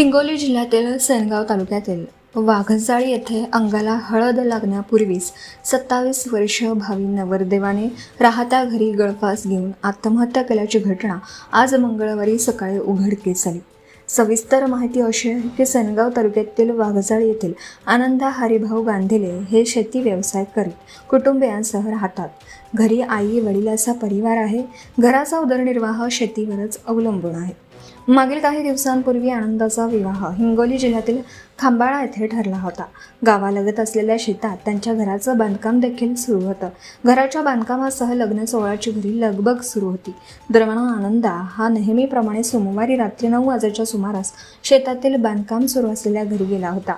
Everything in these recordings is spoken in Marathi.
हिंगोली जिल्ह्यातील सेनगाव तालुक्यातील वाघजाळी येथे अंगाला हळद लागण्यापूर्वीच 27 वर्ष भावी नवरदेवाने राहत्या घरी गळफास घेऊन आत्महत्या केल्याची घटना आज मंगळवारी सकाळी उघडकीस आली। सविस्तर माहिती अशी आहे की सेनगाव तालुक्यातील वाघजाळी येथील आनंदा हरिभाऊ गांधीले हे शेती व्यवसाय करीत कुटुंबियांसह राहतात। घरी आई वडील असा परिवार आहे। घराचा उदरनिर्वाह शेतीवरच अवलंबून आहे। मागील काही दिवसांपूर्वी आनंदाचा विवाह हिंगोली जिल्ह्यातील खांबाळा येथे ठरला होता। गावालगत असलेल्या शेतात त्यांच्या घराचं बांधकाम देखील सुरू होतं। घराच्या बांधकामासह लग्न सोहळ्याची घरी लगबग सुरू होती। दरम्यान आनंदा हा नेहमीप्रमाणे सोमवारी रात्री 9 वाजेच्या सुमारास शेतातील बांधकाम सुरू असलेल्या घरी गेला होता।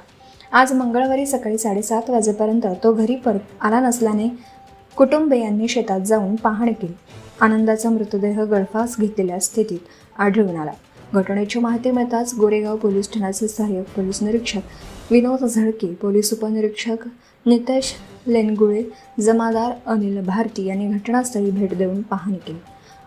आज मंगळवारी सकाळी 7:30 वाजेपर्यंत तो घरी परत आला नसल्याने कुटुंबियांनी शेतात जाऊन पाहणी केली। आनंदाचा मृतदेह गळफास घेतलेल्या स्थितीत आढळून आला। घटनेची माहिती मिळताच गोरेगाव पोलीस ठाण्याचे सहाय्यक पोलीस निरीक्षक विनोद झळके, पोलीस उपनिरीक्षक नितेश लेनगुळे, जमादार अनिल भारती यांनी घटनास्थळी भेट देऊन पाहणी केली।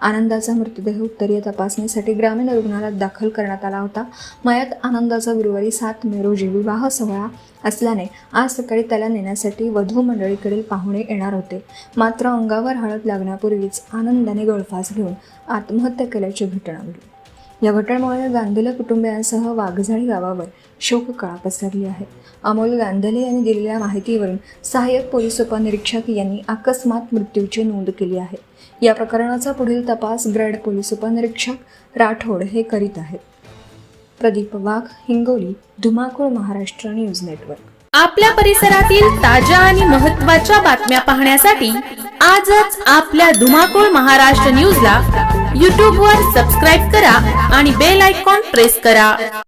आनंदाचा मृतदेह उत्तरीय तपासणीसाठी ग्रामीण रुग्णालयात दाखल करण्यात आला होता। मयत आनंदाचा गुरुवारी 7 मे रोजी विवाह सोहळा असल्याने आज सकाळी त्याला नेण्यासाठी वधू मंडळीकडील पाहुणे येणार होते। मात्र अंगावर हळद लागण्यापूर्वीच आनंदाने गळफास घेऊन आत्महत्या केल्याची घटना घडली। या घटनेमुळे गांधीले कुटुंबियांसह वाघजाळी गावावर शोककळा पसरली आहे। अमोल गांधीले यांनी दिलेल्या माहितीवरून सहाय्यक पोलीस उपनिरीक्षक यांनी अकस्मात मृत्यूची नोंद केली आहे। या प्रकरणाचा पुढील तपास ग्रेड पोलीस उपनिरीक्षक राठोड हे करीत आहेत। प्रदीप वाघ, हिंगोली, धुमाकूळ, महाराष्ट्र न्यूज नेटवर्क। आपल्या परिसरातील ताज्या आणि महत्त्वाच्या बातम्या पाहण्यासाठी आजच आपल्या धुमाकूळ महाराष्ट्र न्यूजला YouTube वर सबस्क्राइब करा आणि बेल आयकॉन प्रेस करा।